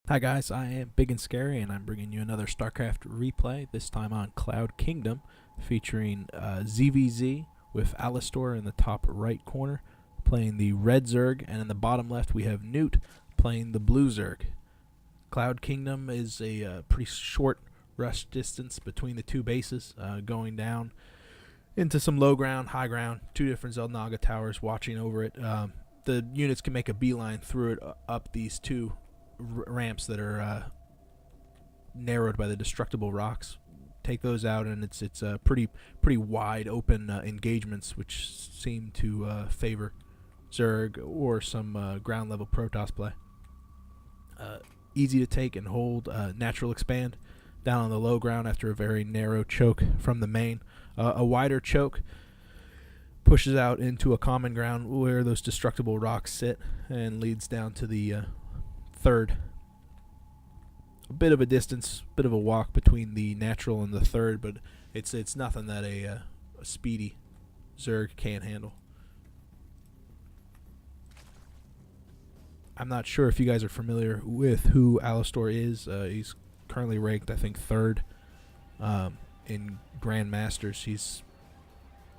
Hi guys, I am Ibigandscary and I'm bringing you another StarCraft replay, this time on Cloud Kingdom, featuring ZVZ with AlaStOr in the top right corner, playing the red Zerg, and in the bottom left we have Nute playing the blue Zerg. Cloud Kingdom is a pretty short rush distance between the two bases, going down into some low ground, high ground, two different Zelnaga towers watching over it. The units can make a beeline through it up these two ramps that are narrowed by the destructible rocks. Take those out, and it's pretty wide open engagements, which seem to favor Zerg or some ground level Protoss play. Easy to take and hold. Natural expand down on the low ground after a very narrow choke from the main. A wider choke pushes out into a common ground where those destructible rocks sit and leads down to the third. A bit of a distance, bit of a walk between the natural and the third, but it's nothing that a speedy Zerg can't handle. I'm not sure if you guys are familiar with who AlaStOr is. He's currently ranked, I think, third in Grandmasters. He's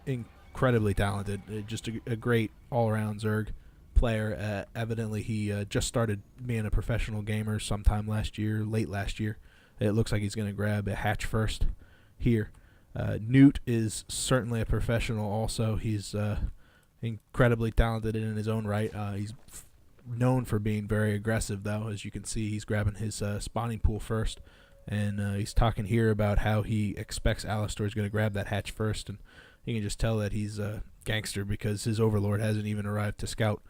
incredibly talented, just a great all-around Zerg player. Evidently he just started being a professional gamer sometime last year, late last year. It looks like he's going to grab a hatch first here. Nute is certainly a professional also. He's incredibly talented in his own right. He's known for being very aggressive, though. As you can see, he's grabbing his spawning pool first, and he's talking here about how he expects AlaStOr is going to grab that hatch first, and you can just tell that he's a gangster because his overlord hasn't even arrived to scout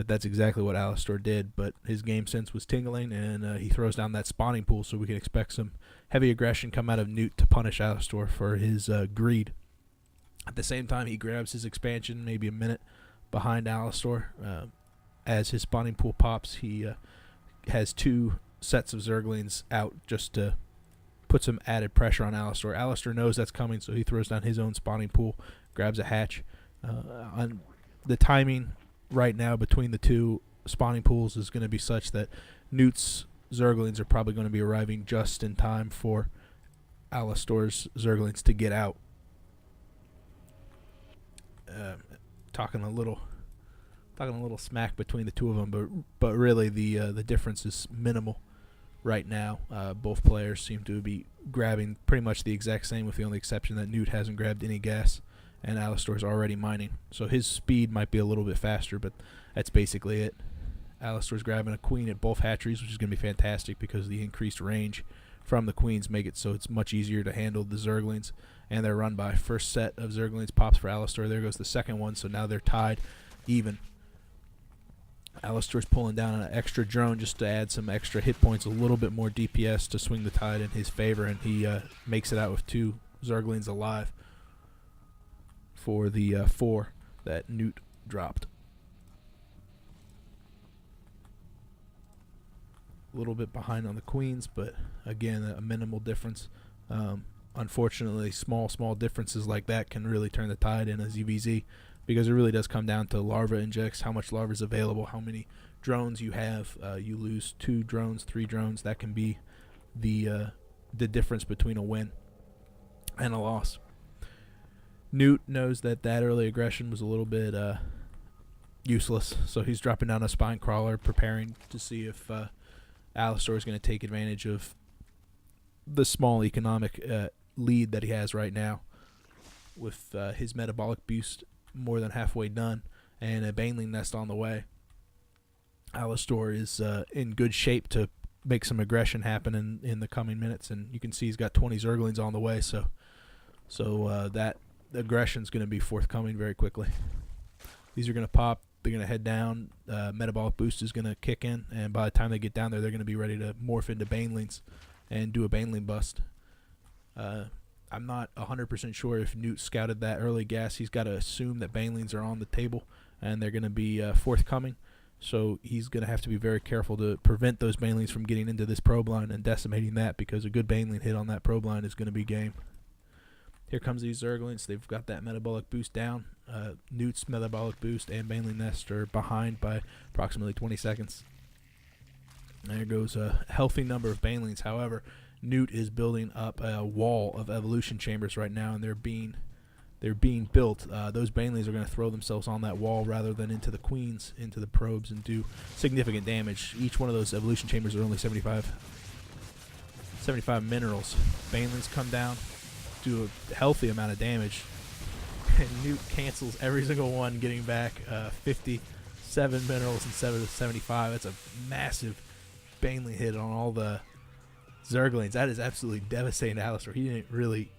that's exactly what AlaStOr did. But his game sense was tingling, and he throws down that spawning pool, so we can expect some heavy aggression come out of Nute to punish AlaStOr for his greed. At the same time, he grabs his expansion maybe a minute behind AlaStOr. As his spawning pool pops, he has two sets of Zerglings out just to put some added pressure on AlaStOr. AlaStOr knows that's coming, so he throws down his own spawning pool, grabs a hatch. On the timing right now between the two spawning pools is going to be such that Nute's Zerglings are probably going to be arriving just in time for AlaStOr's Zerglings to get out. Talking a little smack between the two of them, but really the difference is minimal right now. Both players seem to be grabbing pretty much the exact same, with the only exception that Nute hasn't grabbed any gas, and AlaStOr's already mining. So his speed might be a little bit faster, but that's basically it. AlaStOr's grabbing a queen at both hatcheries, which is going to be fantastic because the increased range from the queens make it so it's much easier to handle the Zerglings, and they're run by. First set of Zerglings pops for AlaStOr. There goes the second one, so now they're tied even. AlaStOr's pulling down an extra drone just to add some extra hit points, a little bit more DPS to swing the tide in his favor, and he makes it out with two Zerglings alive for the 4 that Nute dropped. A little bit behind on the queens, but again, a minimal difference. Unfortunately, small differences like that can really turn the tide in a ZVZ, because it really does come down to larva injects, how much larva is available, how many drones you have. You lose 2 drones, 3 drones. That can be the difference between a win and a loss. Nute knows that early aggression was a little bit useless, so he's dropping down a spine crawler, preparing to see if AlaStOr is going to take advantage of the small economic lead that he has right now, with his metabolic boost more than halfway done and a baneling nest on the way. AlaStOr is in good shape to make some aggression happen in the coming minutes, and you can see he's got 20 Zerglings on the way, so that aggression is going to be forthcoming very quickly. These are going to pop. They're going to head down. Metabolic boost is going to kick in, and by the time they get down there, they're going to be ready to morph into banelings and do a baneling bust. I'm not 100% sure if Nute scouted that early gas. He's got to assume that banelings are on the table and they're going to be forthcoming. So he's going to have to be very careful to prevent those banelings from getting into this probe line and decimating that, because a good baneling hit on that probe line is going to be game. Here comes these Zerglings. They've got that metabolic boost down. Nute's metabolic boost and baneling nest are behind by approximately 20 seconds. There goes a healthy number of banelings. However, Nute is building up a wall of evolution chambers right now, and they're being built. Those banelings are going to throw themselves on that wall rather than into the queens, into the probes, and do significant damage. Each one of those evolution chambers are only 75 minerals. Banelings come down, do a healthy amount of damage, and Nute cancels every single one, getting back 57 minerals instead of 75. That's a massive baneling hit on all the Zerglings. That is absolutely devastating to Alastor. He didn't really...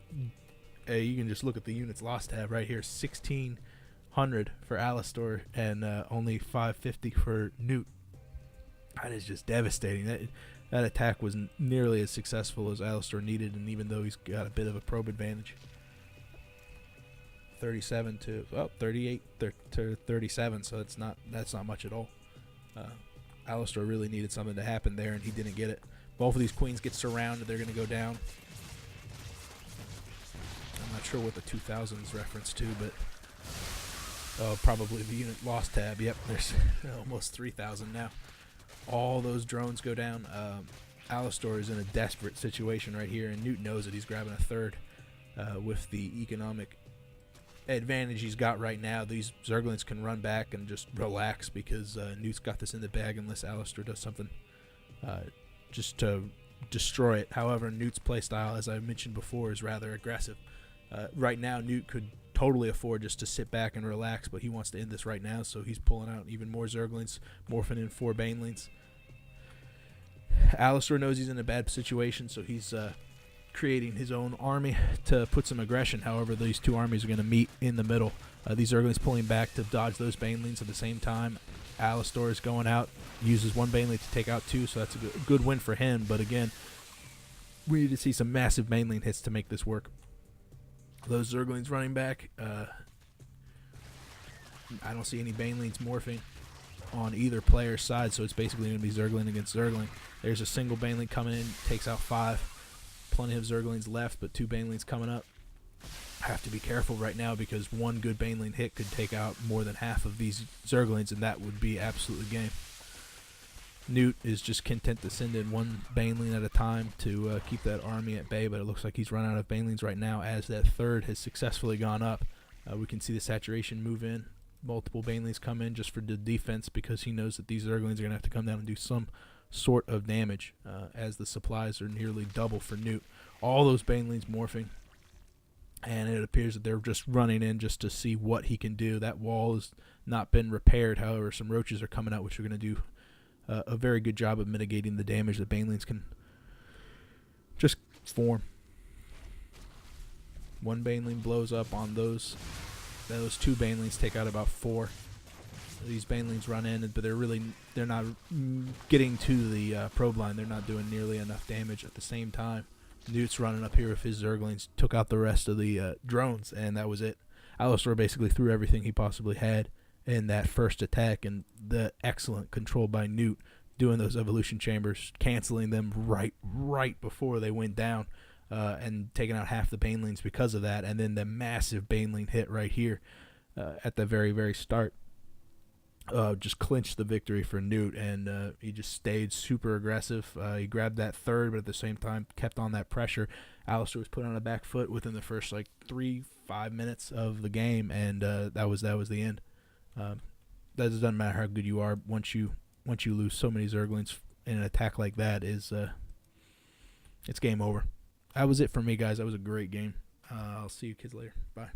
you can just look at the units lost tab right here. 1,600 for Alastor and only 550 for Nute. That is just devastating. That attack wasn't nearly as successful as Alastor needed, and even though he's got a bit of a probe advantage. 37 to 38 to 37, so that's not much at all. Alastor really needed something to happen there, and he didn't get it. Both of these queens get surrounded. They're going to go down. I'm not sure what the 2000s reference to, but probably the unit lost tab. Yep, there's almost 3,000 now. All those drones go down. Alastor is in a desperate situation right here, and Nute knows that he's grabbing a third with the economic advantage he's got right now. These Zerglings can run back and just relax because Nute's got this in the bag unless Alastor does something just to destroy it. However, Nute's playstyle, as I mentioned before, is rather aggressive. Right now, Nute could totally afford just to sit back and relax, but he wants to end this right now, so he's pulling out even more Zerglings, morphing in 4 banelings. Alastor knows he's in a bad situation, so he's creating his own army to put some aggression. However, these two armies are going to meet in the middle. These Zerglings pulling back to dodge those banelings at the same time. Alastor is going out, uses 1 baneling to take out 2, so that's a good win for him. But again, we need to see some massive baneling hits to make this work. Those Zerglings running back, I don't see any banelings morphing on either player's side, so it's basically going to be Zergling against Zergling. There's a single baneling coming in, takes out 5. Plenty of Zerglings left, but 2 banelings coming up. I have to be careful right now because 1 good baneling hit could take out more than half of these Zerglings, and that would be absolutely game. Nute is just content to send in 1 baneling at a time to keep that army at bay, but it looks like he's run out of banelings right now as that third has successfully gone up. We can see the saturation move in. Multiple banelings come in just for the defense because he knows that these Zerglings are going to have to come down and do some sort of damage as the supplies are nearly double for Nute. All those banelings morphing, and it appears that they're just running in just to see what he can do. That wall has not been repaired. However, some roaches are coming out, which are going to do a very good job of mitigating the damage that banelings can just form. 1 baneling blows up on those. Those 2 banelings take out about 4. These banelings run in, but they're not getting to the probe line. They're not doing nearly enough damage at the same time. Nute's running up here with his Zerglings, took out the rest of the drones, and that was it. Alastor basically threw everything he possibly had in that first attack, and the excellent control by Nute doing those evolution chambers, canceling them right before they went down, and taking out half the banelings because of that, and then the massive baneling hit right here at the very start. Just clinched the victory for Nute, and he just stayed super aggressive. He grabbed that third, but at the same time kept on that pressure. Alastor was put on a back foot within the first 3-5 minutes of the game, and that was the end. That doesn't matter how good you are. Once you lose so many Zerglings in an attack like that, it's game over. That was it for me, guys. That was a great game. I'll see you kids later. Bye.